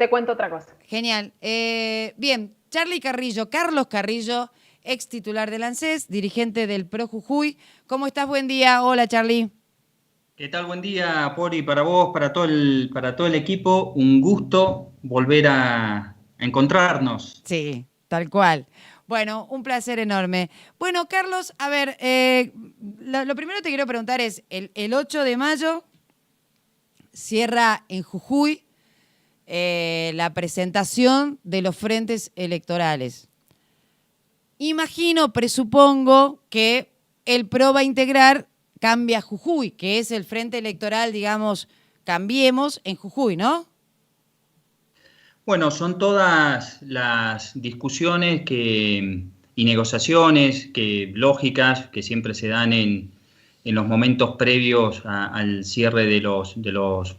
te cuento otra cosa. Genial. Bien, Carlos Carrillo, ex titular del ANSES, dirigente del PRO Jujuy. ¿Cómo estás? Buen día. Hola, Charly. ¿Qué tal? Buen día, Pori, para vos, para todo el equipo. Un gusto volver a encontrarnos. Sí, tal cual. Bueno, un placer enorme. Bueno, Carlos, a ver, lo primero que te quiero preguntar es, el 8 de mayo cierra en Jujuy la presentación de los frentes electorales. Imagino, presupongo, que el PRO va a integrar Cambia Jujuy, que es el frente electoral, digamos, Cambiemos en Jujuy, ¿no? Bueno, son todas las discusiones y negociaciones lógicas que siempre se dan en los momentos previos al cierre de los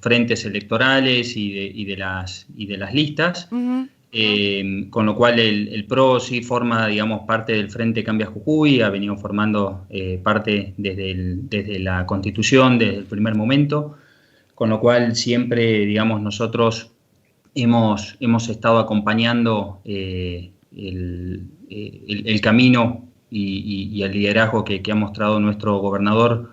frentes electorales y de las listas. Uh-huh. Con lo cual el PRO sí forma, digamos, parte del Frente Cambia Jujuy, ha venido formando parte desde la Constitución, desde el primer momento, con lo cual siempre, digamos, nosotros hemos estado acompañando el camino y el liderazgo que ha mostrado nuestro gobernador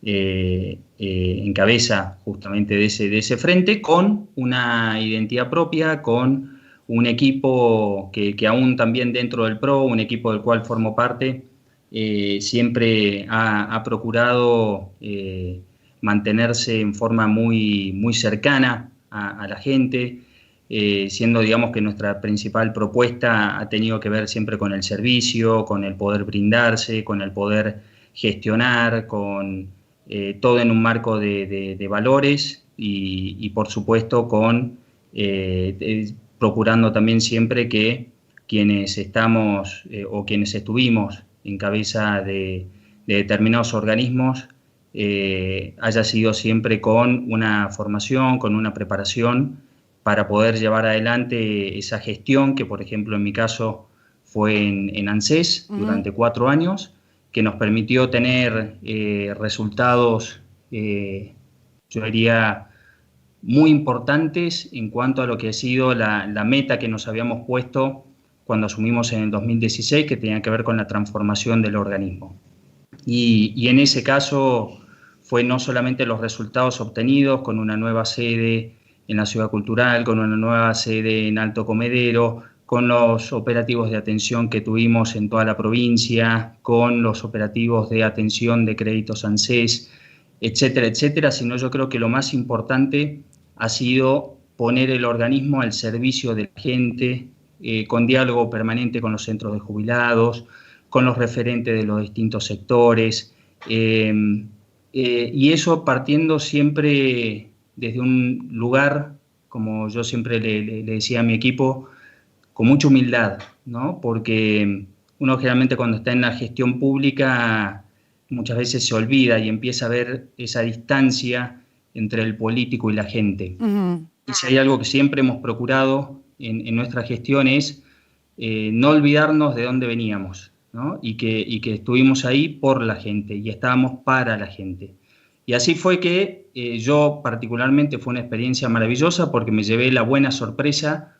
en cabeza justamente de ese frente, con una identidad propia, con un equipo que aún también dentro del PRO, un equipo del cual formo parte, siempre ha procurado mantenerse en forma muy, muy cercana a la gente, siendo, digamos, que nuestra principal propuesta ha tenido que ver siempre con el servicio, con el poder brindarse, con el poder gestionar, con todo en un marco de valores y por supuesto con procurando también siempre que quienes estamos o quienes estuvimos en cabeza de determinados organismos haya sido siempre con una formación, con una preparación para poder llevar adelante esa gestión que, por ejemplo, en mi caso fue en ANSES durante 4 años, que nos permitió tener resultados, yo diría, muy importantes en cuanto a lo que ha sido la meta que nos habíamos puesto cuando asumimos en el 2016, que tenía que ver con la transformación del organismo. Y en ese caso fue no solamente los resultados obtenidos con una nueva sede en la Ciudad Cultural, con una nueva sede en Alto Comedero, con los operativos de atención que tuvimos en toda la provincia, con los operativos de atención de créditos ANSES, etcétera, etcétera, sino yo creo que lo más importante ha sido poner el organismo al servicio de la gente, con diálogo permanente con los centros de jubilados, con los referentes de los distintos sectores, y eso partiendo siempre desde un lugar, como yo siempre le decía a mi equipo, con mucha humildad, ¿no? Porque uno generalmente cuando está en la gestión pública muchas veces se olvida y empieza a ver esa distancia entre el político y la gente. Uh-huh. Y si hay algo que siempre hemos procurado en nuestra gestión es no olvidarnos de dónde veníamos, ¿no? Y que estuvimos ahí por la gente y estábamos para la gente. Y así fue que yo particularmente fue una experiencia maravillosa porque me llevé la buena sorpresa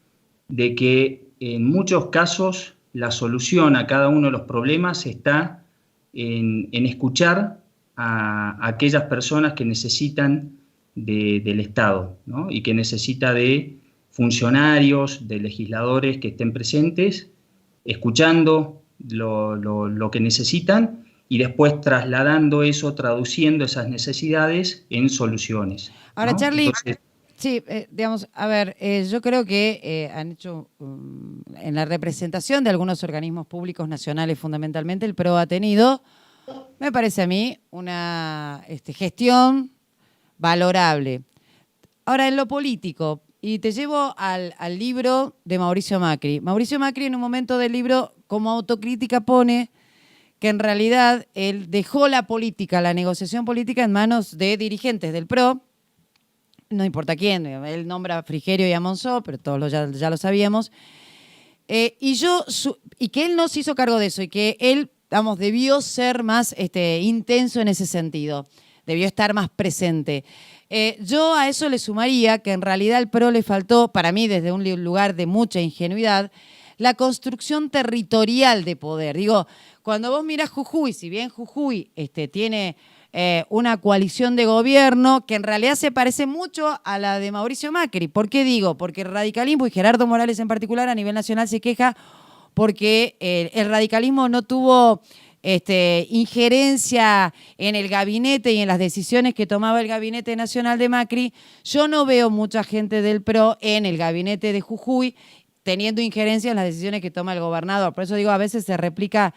de que en muchos casos la solución a cada uno de los problemas está en escuchar a aquellas personas que necesitan del Estado, ¿no? Y que necesita de funcionarios, de legisladores que estén presentes, escuchando lo que necesitan y después trasladando eso, traduciendo esas necesidades en soluciones, ¿no? Ahora, Charly, Entonces, sí, digamos, a ver, yo creo que han hecho, en la representación de algunos organismos públicos nacionales fundamentalmente, el PRO ha tenido, me parece a mí, una gestión valorable. Ahora, en lo político, y te llevo al libro de Mauricio Macri. Mauricio Macri en un momento del libro, como autocrítica, pone que en realidad él dejó la política, la negociación política en manos de dirigentes del PRO, no importa quién, él nombra a Frigerio y a Monzó, pero todos ya lo sabíamos, y que él no se hizo cargo de eso, y que él, vamos, debió ser más intenso en ese sentido, debió estar más presente. Yo a eso le sumaría que en realidad al PRO le faltó, para mí desde un lugar de mucha ingenuidad, la construcción territorial de poder. Digo, cuando vos mirás Jujuy, si bien Jujuy tiene una coalición de gobierno que en realidad se parece mucho a la de Mauricio Macri. ¿Por qué digo? Porque el radicalismo, y Gerardo Morales en particular a nivel nacional se queja porque el radicalismo no tuvo injerencia en el gabinete y en las decisiones que tomaba el gabinete nacional de Macri. Yo no veo mucha gente del PRO en el gabinete de Jujuy teniendo injerencia en las decisiones que toma el gobernador. Por eso digo, a veces se replica,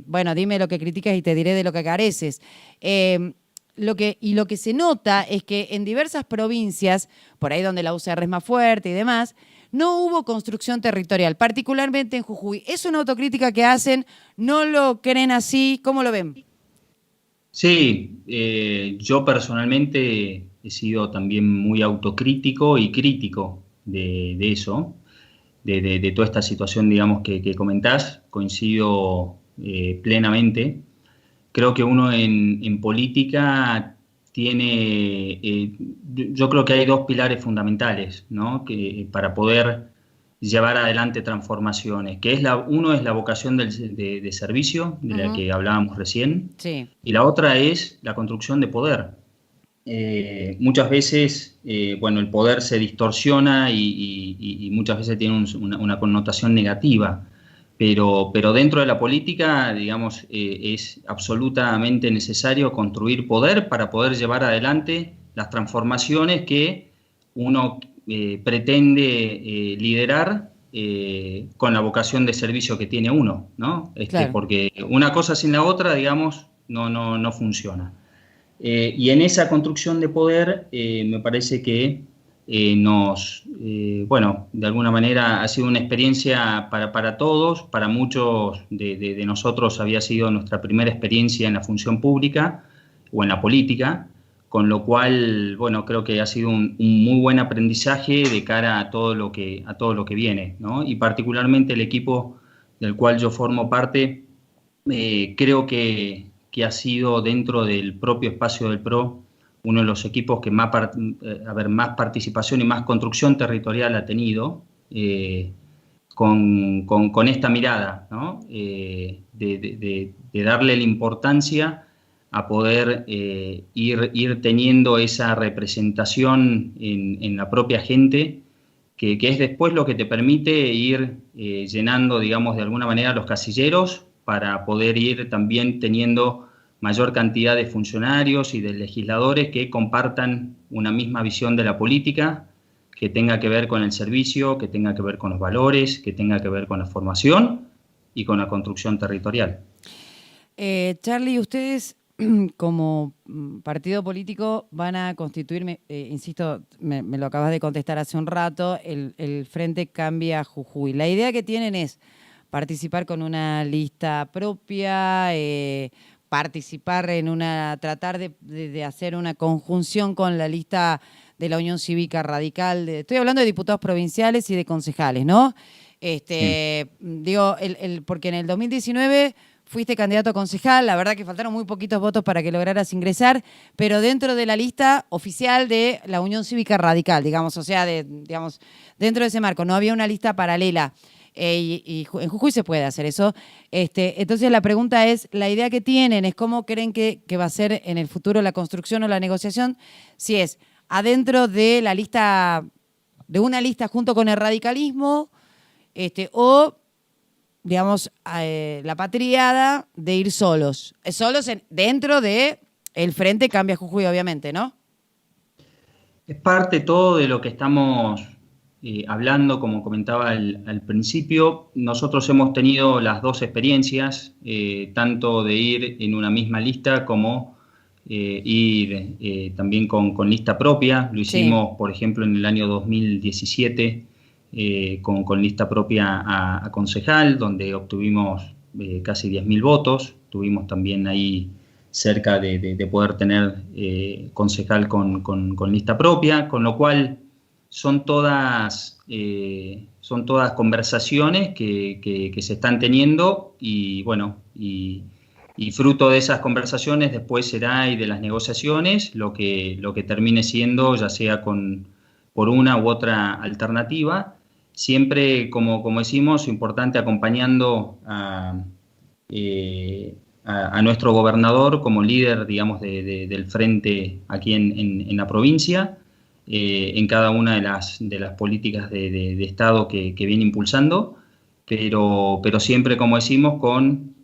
bueno, dime lo que criticas y te diré de lo que careces. Lo que se nota es que en diversas provincias, por ahí donde la UCR es más fuerte y demás, no hubo construcción territorial, particularmente en Jujuy. ¿Es una autocrítica que hacen? ¿No lo creen así? ¿Cómo lo ven? Sí, yo personalmente he sido también muy autocrítico y crítico de eso, de toda esta situación, digamos, que comentás. Coincido plenamente. Creo que uno en política tiene, yo creo que hay dos pilares fundamentales, ¿no? Para poder llevar adelante transformaciones, que uno es la vocación de servicio, de la que hablábamos recién, sí, y la otra es la construcción de poder. Muchas veces, bueno, el poder se distorsiona y muchas veces tiene una connotación negativa. Pero dentro de la política, digamos, es absolutamente necesario construir poder para poder llevar adelante las transformaciones que uno pretende liderar con la vocación de servicio que tiene uno, ¿no? claro. Porque una cosa sin la otra, digamos, no funciona. Y en esa construcción de poder, me parece que bueno, de alguna manera ha sido una experiencia para todos. Para muchos de nosotros había sido nuestra primera experiencia en la función pública o en la política, con lo cual, bueno, creo que ha sido un muy buen aprendizaje de cara a todo lo que viene, ¿no? Y particularmente el equipo del cual yo formo parte, creo que ha sido dentro del propio espacio del PRO uno de los equipos que más participación y más construcción territorial ha tenido, con esta mirada, ¿no? De darle la importancia a poder ir teniendo esa representación en la propia gente, que es después lo que te permite ir llenando, digamos, de alguna manera los casilleros para poder ir también teniendo mayor cantidad de funcionarios y de legisladores que compartan una misma visión de la política, que tenga que ver con el servicio, que tenga que ver con los valores, que tenga que ver con la formación y con la construcción territorial. Charlie, ustedes como partido político van a constituir, insisto, me lo acabas de contestar hace un rato, el Frente Cambia Jujuy. La idea que tienen es participar con una lista propia, participar en tratar de hacer una conjunción con la lista de la Unión Cívica Radical. Estoy hablando de diputados provinciales y de concejales, ¿no? Sí. Digo, porque en el 2019 fuiste candidato a concejal, la verdad que faltaron muy poquitos votos para que lograras ingresar, pero dentro de la lista oficial de la Unión Cívica Radical, digamos, o sea, digamos, dentro de ese marco, no había una lista paralela. Y en Jujuy se puede hacer eso. Entonces la pregunta es, la idea que tienen es cómo creen que va a ser en el futuro la construcción o la negociación, si es adentro de la lista, de una lista junto con el radicalismo, o digamos la patriada de ir solos dentro de el Frente Cambia Jujuy, obviamente, ¿no? Es parte todo de lo que estamos hablando, como comentaba al principio. Nosotros hemos tenido las dos experiencias, tanto de ir en una misma lista como ir también con lista propia. Lo hicimos, sí, por ejemplo, en el año 2017 con lista propia a concejal, donde obtuvimos casi 10.000 votos. Tuvimos también ahí cerca de poder tener concejal con lista propia, con lo cual son todas conversaciones que se están teniendo y bueno, y Y fruto de esas conversaciones después será, y de las negociaciones, lo que termine siendo, ya sea por una u otra alternativa, siempre, como decimos, importante acompañando a nuestro gobernador como líder, digamos, del frente aquí en la provincia, en cada una de las políticas de Estado que viene impulsando, pero siempre, como decimos, con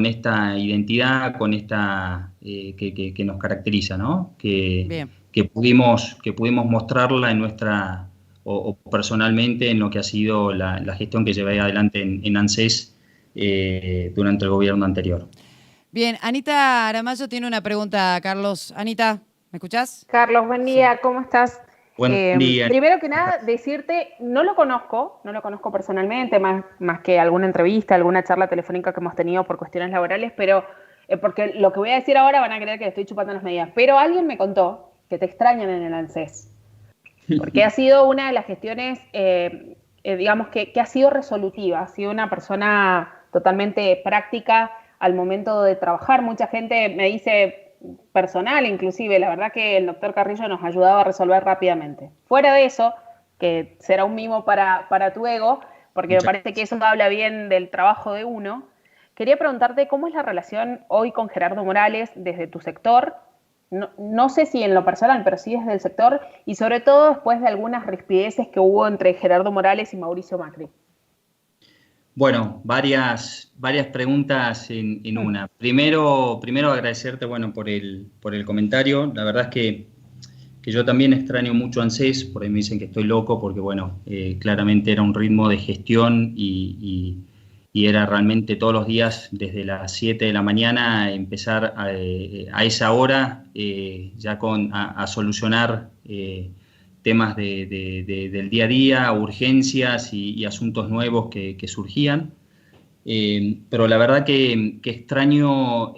esta identidad, con esta que nos caracteriza, ¿no? Bien. Que pudimos mostrarla en nuestra, o personalmente, en lo que ha sido la gestión que llevé adelante en ANSES durante el gobierno anterior. Bien, Anita Aramayo tiene una pregunta, Carlos. Anita, ¿me escuchás? Carlos, buen día, ¿cómo estás? Buen día. Primero que nada, decirte, no lo conozco personalmente, más que alguna entrevista, alguna charla telefónica que hemos tenido por cuestiones laborales, pero porque lo que voy a decir ahora van a creer que le estoy chupando las medidas. Pero alguien me contó que te extrañan en el ANSES, porque ha sido una de las gestiones, digamos, que ha sido resolutiva, ha sido una persona totalmente práctica al momento de trabajar. Mucha gente me dice, personal inclusive, la verdad que el doctor Carrillo nos ayudaba a resolver rápidamente. Fuera de eso, que será un mimo para tu ego, porque me parece que eso habla bien del trabajo de uno, quería preguntarte cómo es la relación hoy con Gerardo Morales desde tu sector, no sé si en lo personal, pero sí desde el sector, y sobre todo después de algunas rispideces que hubo entre Gerardo Morales y Mauricio Macri. Bueno, varias preguntas en una. Primero agradecerte, bueno, por el comentario. La verdad es que yo también extraño mucho ANSES, por ahí me dicen que estoy loco, porque bueno, claramente era un ritmo de gestión y era realmente todos los días, desde las 7 de la mañana, empezar a esa hora ya a solucionar temas del día a día, urgencias y asuntos nuevos que surgían. Pero la verdad que extraño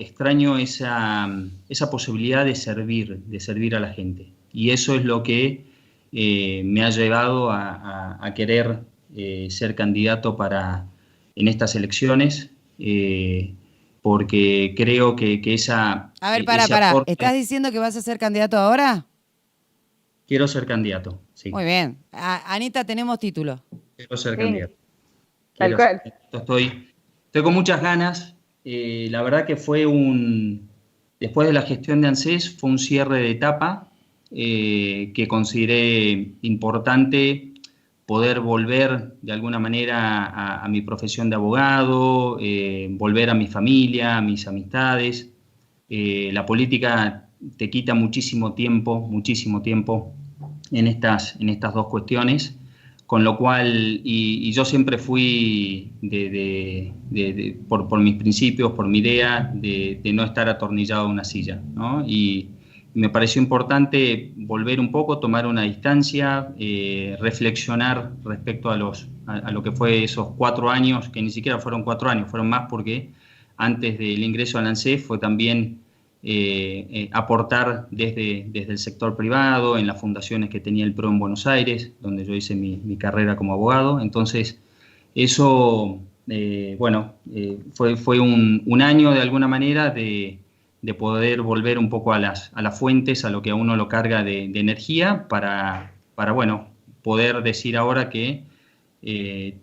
esa posibilidad de servir a la gente. Y eso es lo que me ha llevado a querer ser candidato en estas elecciones, porque creo que esa... A ver, para. ¿Estás diciendo que vas a ser candidato ahora? Quiero ser candidato, sí. Muy bien. Anita, tenemos título. Quiero ser candidato. Tal cual. Estoy con muchas ganas. La verdad que después de la gestión de ANSES, fue un cierre de etapa que consideré importante poder volver de alguna manera a mi profesión de abogado, volver a mi familia, a mis amistades. La política te quita muchísimo tiempo en estas dos cuestiones, con lo cual, y yo siempre fui por mis principios, por mi idea de no estar atornillado a una silla, ¿no? Y me pareció importante volver un poco, tomar una distancia, reflexionar respecto a lo que fue esos 4 años, que ni siquiera fueron 4 años, fueron más, porque antes del ingreso al ANSES fue también aportar desde el sector privado, en las fundaciones que tenía el PRO en Buenos Aires, donde yo hice mi carrera como abogado. Entonces, eso, fue un año de alguna manera de poder volver un poco a las fuentes, a lo que a uno lo carga de energía, para poder decir ahora que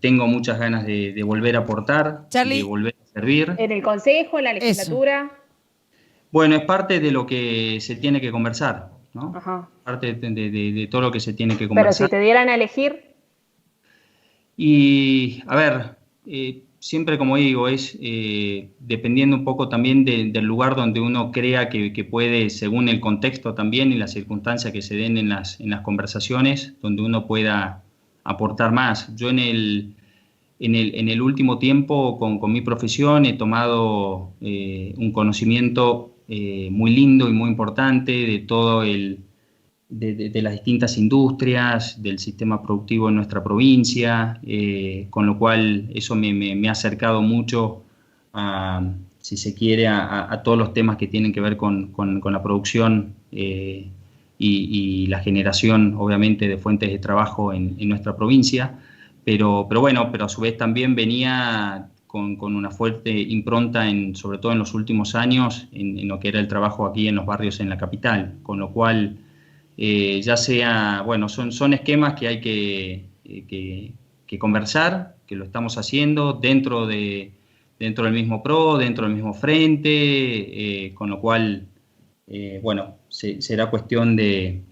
tengo muchas ganas de volver a aportar, Charly, de volver a servir. ¿En el Consejo, en la legislatura? Eso. Bueno, es parte de lo que se tiene que conversar, ¿no? Ajá. Parte de todo lo que se tiene que conversar. Pero si te dieran a elegir... Y, a ver, siempre, como digo, es dependiendo un poco también del lugar donde uno crea que puede, según el contexto también y las circunstancias que se den en las conversaciones, donde uno pueda aportar más. Yo en el último tiempo, con mi profesión, he tomado un conocimiento muy lindo y muy importante de todo de las distintas industrias, del sistema productivo en nuestra provincia, con lo cual eso me ha acercado mucho, si se quiere, a todos los temas que tienen que ver con la producción y la generación, obviamente, de fuentes de trabajo en nuestra provincia. Pero a su vez también venía con una fuerte impronta, sobre todo en los últimos años, en lo que era el trabajo aquí en los barrios en la capital, con lo cual ya sea, bueno, son esquemas que hay que conversar, que lo estamos haciendo dentro del mismo PRO, dentro del mismo frente, con lo cual, bueno, será cuestión de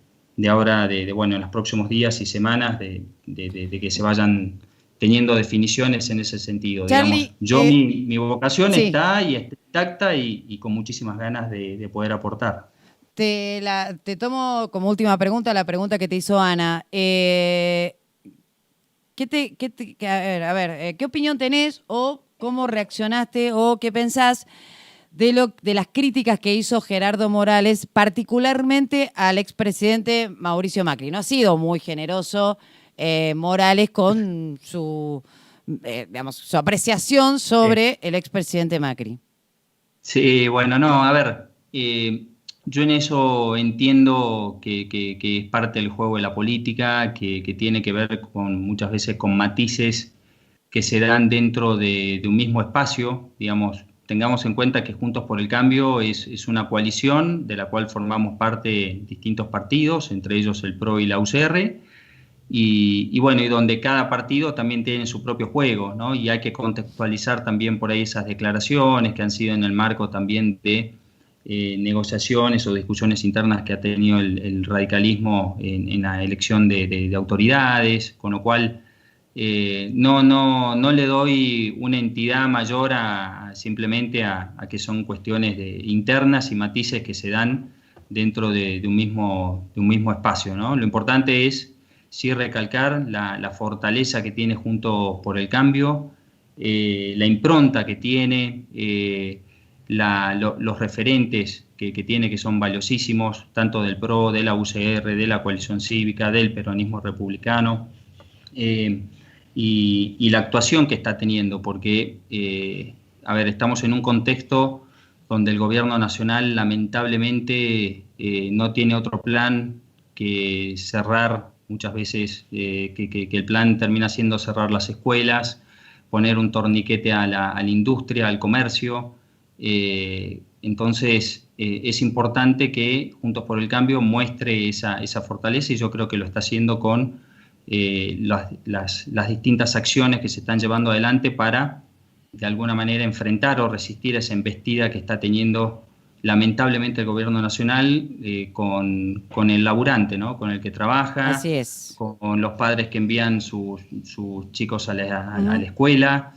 ahora, bueno, en los próximos días y semanas, de que se vayan teniendo definiciones en ese sentido. Charly, digamos, mi vocación sí. está y está intacta y con muchísimas ganas de poder aportar. Te tomo como última pregunta la pregunta que te hizo Ana. ¿Qué opinión tenés o cómo reaccionaste o qué pensás de las críticas que hizo Gerardo Morales, particularmente al expresidente Mauricio Macri? No ha sido muy generoso Morales con su apreciación sobre el expresidente Macri. Sí, bueno, no, a ver, yo en eso entiendo que es parte del juego de la política, que tiene que ver muchas veces con matices que se dan dentro de un mismo espacio. Digamos, tengamos en cuenta que Juntos por el Cambio es una coalición de la cual formamos parte distintos partidos, entre ellos el PRO y la UCR, y bueno, y donde cada partido también tiene su propio juego, ¿no? Y hay que contextualizar también por ahí esas declaraciones que han sido en el marco también de negociaciones o discusiones internas que ha tenido el radicalismo en la elección de autoridades, con lo cual no le doy una entidad mayor simplemente a que son cuestiones internas y matices que se dan dentro de un mismo espacio, ¿no? Lo importante es sí recalcar la fortaleza que tiene Juntos por el Cambio, la impronta que tiene, los referentes que tiene, que son valiosísimos, tanto del PRO, de la UCR, de la coalición cívica, del peronismo republicano, y la actuación que está teniendo, porque, estamos en un contexto donde el gobierno nacional lamentablemente no tiene otro plan que cerrar, muchas veces que el plan termina siendo cerrar las escuelas, poner un torniquete a la industria, al comercio. Entonces es importante que Juntos por el Cambio muestre esa fortaleza, y yo creo que lo está haciendo con las distintas acciones que se están llevando adelante para de alguna manera enfrentar o resistir esa embestida que está teniendo lamentablemente el gobierno nacional con el laburante, ¿no? Con el que trabaja. Así es. Con los padres que envían sus chicos a la escuela,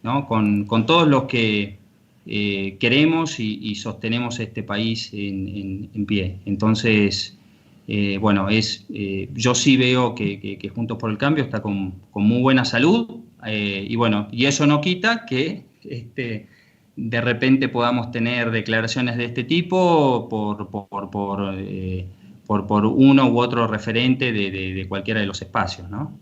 ¿no? Con todos los que queremos y sostenemos este país en pie. Entonces, yo sí veo que Juntos por el Cambio está con muy buena salud, y eso no quita que de repente podamos tener declaraciones de este tipo por uno u otro referente de cualquiera de los espacios, ¿no?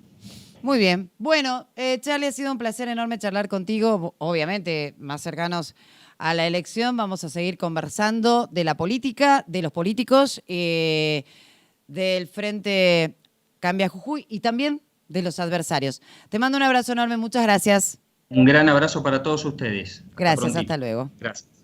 Muy bien. Bueno, Charly, ha sido un placer enorme charlar contigo. Obviamente, más cercanos a la elección, vamos a seguir conversando de la política, de los políticos, del Frente Cambia Jujuy y también de los adversarios. Te mando un abrazo enorme, muchas gracias. Un gran abrazo para todos ustedes. Gracias, hasta luego. Gracias.